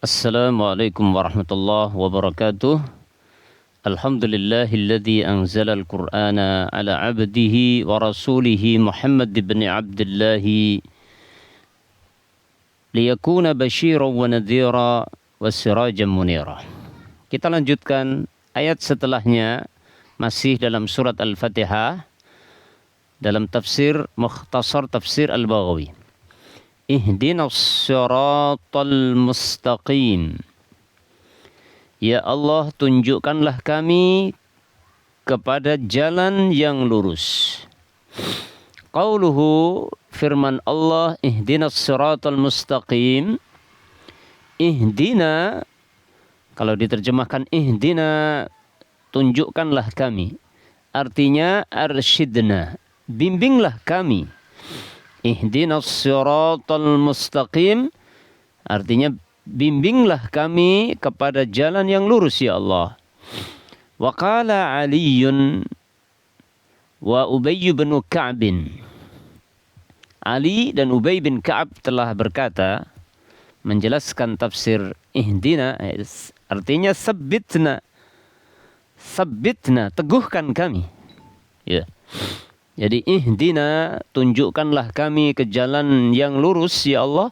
Assalamualaikum warahmatullahi wabarakatuh. Alhamdulillahilladzi anzala al-Qur'ana ala 'abdihi wa rasulihi Muhammad ibn Abdullah liyakuna basyiran wa nadhira wa sirajan munira. Kita lanjutkan ayat setelahnya masih dalam surat Al-Fatihah dalam tafsir Mukhtasar Tafsir Al-Baghawi. Ihdinas siratal mustaqim. Ya Allah, tunjukkanlah kami kepada jalan yang lurus. Qauluhu, firman Allah, ihdinas siratal mustaqim. Ihdina, kalau diterjemahkan ihdina, tunjukkanlah kami. Artinya arsyidna, bimbinglah kami. Ihdinas siratal mustaqim, artinya bimbinglah kami kepada jalan yang lurus ya Allah. Wa qala Aliyun wa Ubay bin Ka'b. Ali dan Ubay bin Ka'ab telah berkata menjelaskan tafsir ihdina, artinya sabbitna, teguhkan kami. Ya. Jadi ihdina, tunjukkanlah kami ke jalan yang lurus ya Allah.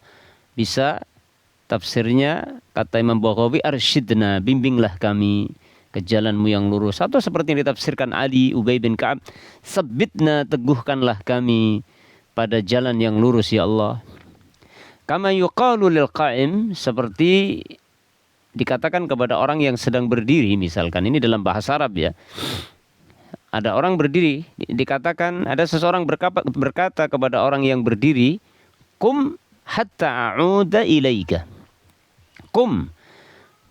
Bisa tafsirnya kata Imam Baghawi arsyidna, bimbinglah kami ke jalanmu yang lurus. Atau seperti yang ditafsirkan Ali, Ubay bin Ka'ab, sabbitna, teguhkanlah kami pada jalan yang lurus ya Allah. Kama yuqalu lil qa'im, seperti dikatakan kepada orang yang sedang berdiri, misalkan ini dalam bahasa Arab ya. Ada orang berdiri, dikatakan ada seseorang berkata kepada orang yang berdiri, kum hatta a'uda ilaika. Kum,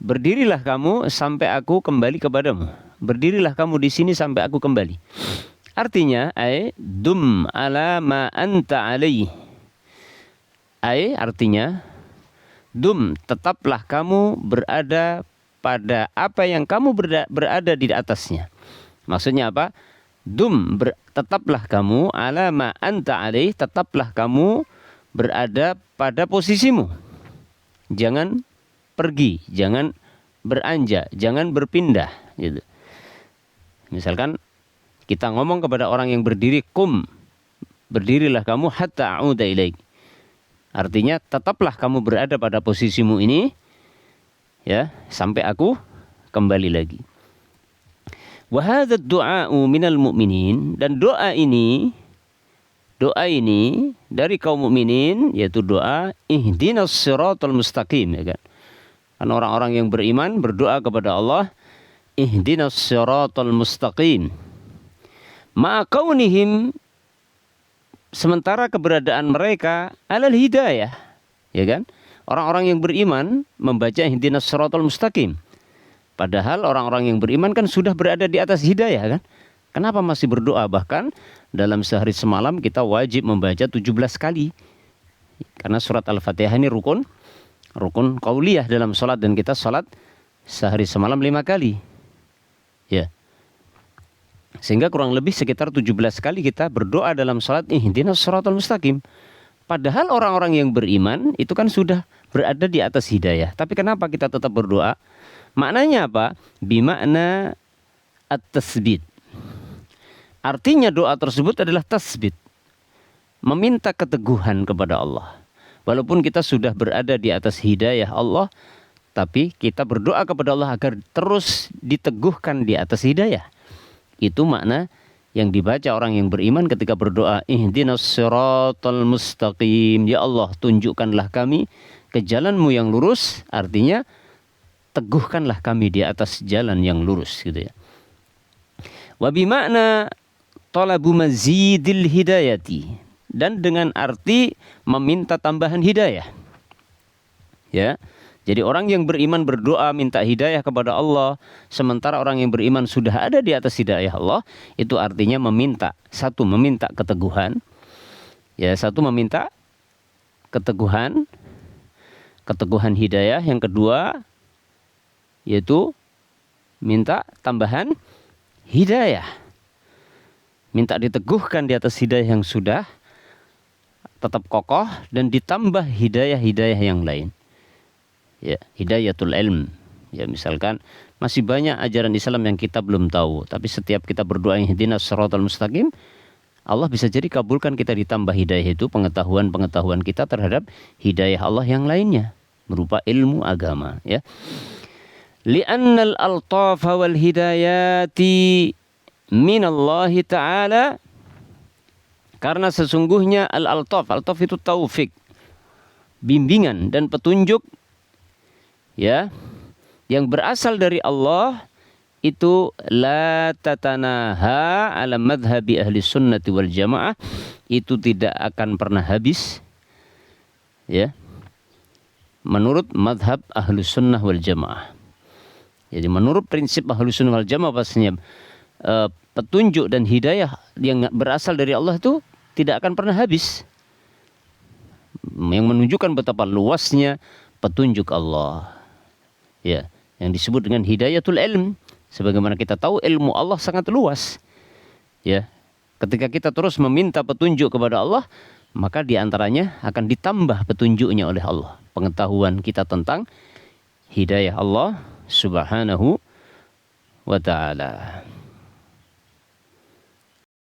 berdirilah kamu sampai aku kembali kepadamu. Berdirilah kamu di sini sampai aku kembali. Artinya, dum ala ma anta alaih. Artinya, dum, tetaplah kamu berada pada apa yang kamu berada di atasnya. Maksudnya apa? Tetaplah kamu ala ma anta alaih, tetaplah kamu berada pada posisimu. Jangan pergi, jangan beranjak, jangan berpindah gitu. Misalkan kita ngomong kepada orang yang berdiri, kum, berdirilah kamu hatta a'uda ilaik. Artinya tetaplah kamu berada pada posisimu ini ya, sampai aku kembali lagi. Wa hadza ad-du'a'u minal mu'minin, dan doa ini dari kaum mukminin, yaitu doa ihdinas siratal mustaqim ya kan. Kan orang-orang yang beriman berdoa kepada Allah, ihdinas siratal mustaqim. Ma kaunihim, sementara keberadaan mereka alal hidayah ya kan. Orang-orang yang beriman membaca ihdinas siratal mustaqim. Padahal orang-orang yang beriman kan sudah berada di atas hidayah kan. Kenapa masih berdoa? Bahkan dalam sehari semalam kita wajib membaca 17 kali. Karena surat Al-Fatihah ini rukun qauliyah dalam salat, dan kita salat sehari semalam 5 kali. Ya. Sehingga kurang lebih sekitar 17 kali kita berdoa dalam salat ihdinas siratal mustaqim. Padahal orang-orang yang beriman itu kan sudah berada di atas hidayah. Tapi kenapa kita tetap berdoa? Maknanya apa? Bimakna at-tasbit. Artinya doa tersebut adalah tasbit. Meminta keteguhan kepada Allah. Walaupun kita sudah berada di atas hidayah Allah, tapi kita berdoa kepada Allah agar terus diteguhkan di atas hidayah. Itu makna yang dibaca orang yang beriman ketika berdoa, ihdinas siratal mustaqim. Ya Allah, tunjukkanlah kami ke jalanmu yang lurus. Artinya teguhkanlah kami di atas jalan yang lurus gitu ya. Wa bimakna talabu mazidil hidayati, dan dengan arti meminta tambahan hidayah. Ya. Jadi orang yang beriman berdoa minta hidayah kepada Allah, sementara orang yang beriman sudah ada di atas hidayah Allah, itu artinya meminta, satu meminta keteguhan. Ya, satu meminta keteguhan hidayah, yang kedua yaitu minta tambahan hidayah. Minta diteguhkan di atas hidayah yang sudah tetap kokoh dan ditambah hidayah-hidayah yang lain. Ya, hidayatul ilm. Ya, misalkan masih banyak ajaran Islam yang kita belum tahu, tapi setiap kita berdoa ihdinas siratal mustaqim, Allah bisa jadi kabulkan kita ditambah hidayah itu pengetahuan-pengetahuan kita terhadap hidayah Allah yang lainnya berupa ilmu agama, ya. Li'annal altafa wal hidayati minallahi ta'ala, karena sesungguhnya al-altaf itu taufik, bimbingan dan petunjuk, ya, yang berasal dari Allah, itu la tatanaha ala madhabi ahli sunnati wal jamaah, itu tidak akan pernah habis, ya, menurut madhab ahli sunnah wal jamaah. Jadi menurut prinsip ahli sunnah wal jamaah pastinya petunjuk dan hidayah yang berasal dari Allah itu tidak akan pernah habis, yang menunjukkan betapa luasnya petunjuk Allah, ya, yang disebut dengan hidayatul ilm. Sebagaimana kita tahu ilmu Allah sangat luas, ya. Ketika kita terus meminta petunjuk kepada Allah, maka diantaranya akan ditambah petunjuknya oleh Allah, pengetahuan kita tentang hidayah Allah subhanahu wa ta'ala.